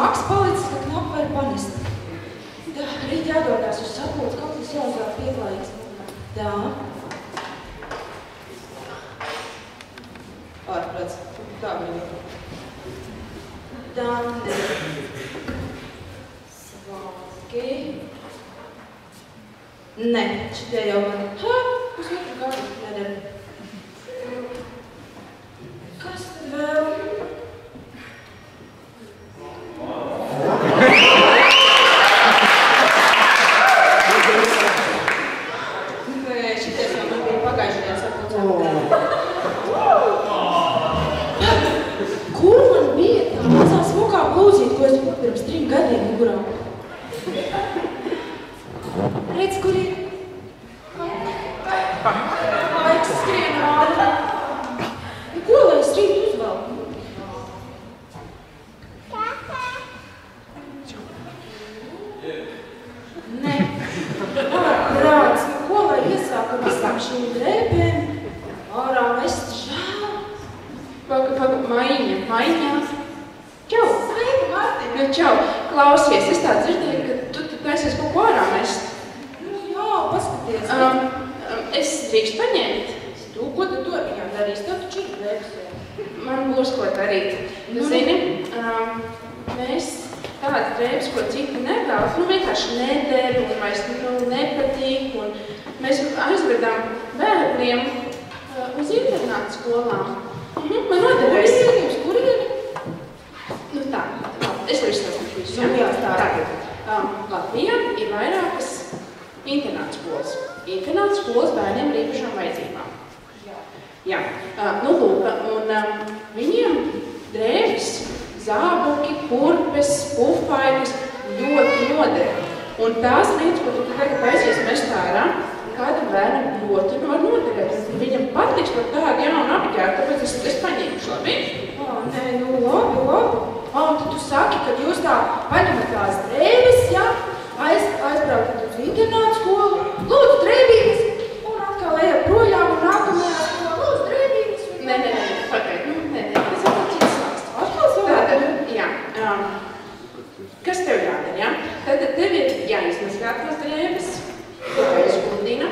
smags palicis, ka knapi var panest. Tā, rīt jādodās uz sapulci, kaut kas jāuzvēl pieklājīgs. Tā. Ārprāts, tā viņa. Dandi. Svāki. Nē, šitie jau man. Pusotru gadu nedara. Kas tad vēl? Pirms 3 gadiem mugurā. Redz, kur ir? Laiks skrien ātri. Ko lai es rīt uzvelku? Nē. Ārprāts, ko lai iesāku visām šīm drēbēm? Ārā vest žēl. Paga, maiņā. Čau! Sveiki, Martin! Nu, čau! Klausies, es tā dzirdēju, ka tu taisies kaut ko ārā mest. Nu, jā, paskaties. Es drīkst paņemt. Tu, ko tu to viņām darīsi? Tev taču ir drēbes. Man būs ko darīt. Zini, mēs tādas drēbes, ko citi nevēlas, vienkārši nedēļ un vairs nepatīk. Un mēs aizvedām bērniem uz internātu skolām. Man noderēs. Uz kurieni? Nu tā, es varu izstāstīt visu. Tātad, Latvijā ir vairākas internātu skolas. Internātu skolas bērniem ar īpašām vajadzībām. Jā. Nu, lūk, un viņiem drēbes, zābuki, kurpes, pufainis ļoti noder. Un tās lietas, ko tu tagad aizies mest ārā, kādam bērnam ļoti var noderēt. Viņam patiks par tādu jaunu apģērbu, tāpēc es paņemšu, labi? Nē, nu labi. Un tad tu saki, ka jūs tā paņemat tās drēbes, ja? Aizbraukat uz internātu skolu, lūdzu drēbības, un atkal ejat projām un nākamajā skolā, lūdzu drēbības. Nē, pagaid, nē, tas ir kaut cits stāsts. Atkal savā? Tātad, jā, kas tev jādara, ja? Tātad tev ir jāizmazgā tās drēbes, to aizgundina,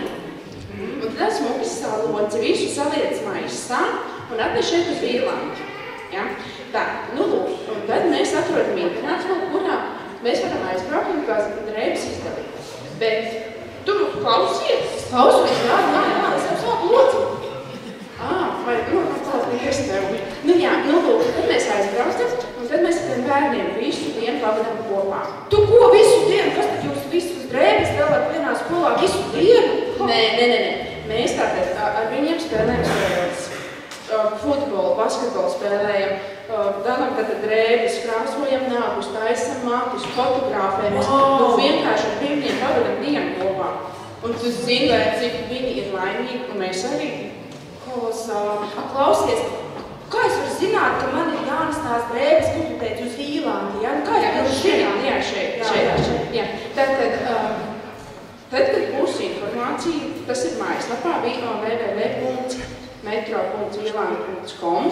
un tad smuki saloci, visu saliec maisā un atnes šeit uz Vīlandu. Ja? Tā, nu lūk, un tad mēs atrodam internātu skolu, kurā mēs varam aizbraukt un tās drēbes izdalīt. Bet tu klausies? Klausies, jā, es jau sāku loci. Vai, kas tev? Nu jā, nu lūk, tad mēs aizbraucam, un tad mēs ar tiem bērniem visu dienu pavadām kopā. Tu ko visu dienu? Kas tad jūs visus drēbes vēlēt vienā skolā visu dienu? Nē. Mēs tātad ar viņiem spēlējam spēles. Futbolu, basketbolu spēlējam, dalām tātad drēbes, krāsojam nākus, taisam matus, fotogrāfējamies. Nu vienkārši ar viņiem pavadam dienu kopā. Un tu zini, cik viņi ir laimīgi, un mēs arī. Kolosāli. Klausies, kā es varu zināt, ka man ir jānes tās drēbes, ko tu teici, uz Vīlandi, ja? Kā es šeit. Tad, kad būs informācija, tas ir mājaslapā www.metro.vīlandi.com,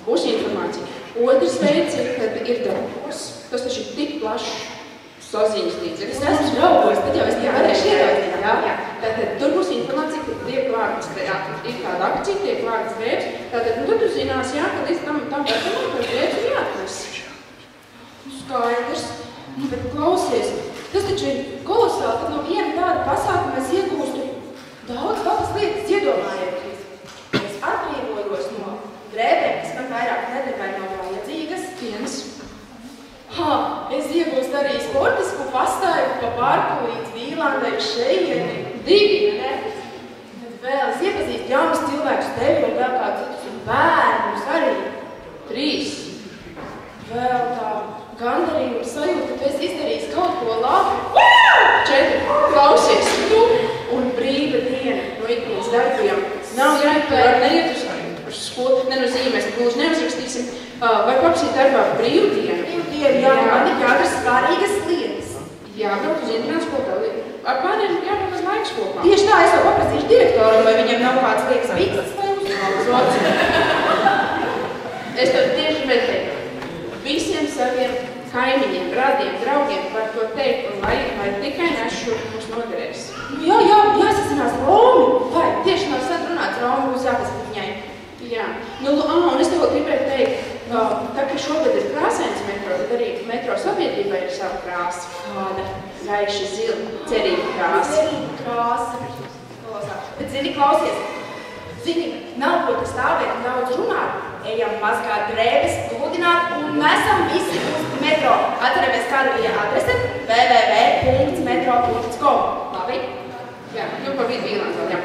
būs informācija. Otrs veids ir, kad ir draugos. Tas taču ir tik plašs saziņas līdzekļus. Es esmu draugos, tad jau es varēšu iedomāt. Jā. Tātad tur būs informācija, ka tiek vārds, ir kāda akcija, tiek vārds drēbes. Tātad, nu tad tu zinās, jā, ka līdz tam vērtamam, ka drēbes ir jāatnes. Skaidrs. Bet klausies, tas taču ir kolosāli, kad no viena tāda pasākuma mēs iegūstu daudz labas lietas, iedomājieties. Es atbrīvojos no drēbēm, kas man vairāk nedarbēja nav vajadzīgas. Viens. Es iegūstu arī sportisku pastāju pa parku līdz Vīlandai uz šeieni. 2, ne? Tad vēl es iepazīstu jaunus cilvēkus tevi un vēl kādu citus bērnus arī. 3. Vēl tā gandarījuma sajūta, ka es izdarīju kaut ko labu. 4. Klausies, tu un brīva diena no ikdienas darbiem. Nav jāiet neiet uz skolu, nenozīmēs, gluži neuzrakstīsim. Vai paprasīt darbā brīvdienu? Brīvdienu, jā, man ir jādara svarīgas lietas. Jābrauc uz internātu skolu. Ar bērniem jābrauc uz laiku kopā. Tieši tā, es jau paprasīšu direktoram, vai viņam nav kāds liekas piksas vai uzmanības. Es tev tieši vērtēju. Visiem saviem kaimiņiem, radiem, draugiem par to teikt, un vai tikai nes šurp mums noderēs. Jā, jāsazinās Romi. Vai, tieši nav sen runāts Romi, būs jāpasaka viņai. Jā, un es tev gribēju teikt, tā kā šogad ir krāsains metro, tad arī metro sabiedrībai ir sava krāsa. Kāda? Gaiša zila, cerīga krāsa. Cerīga krāsa. Bet zini, klausies. Zini, nav ko te stāvēt un daudz runāt. Ejam mazgāt drēbes, gludināt un mesam visi uz metro. Atceramies, kāda bija adrese? www.metro.com. Labi? Jā, pa vidu īlām vēl, jā.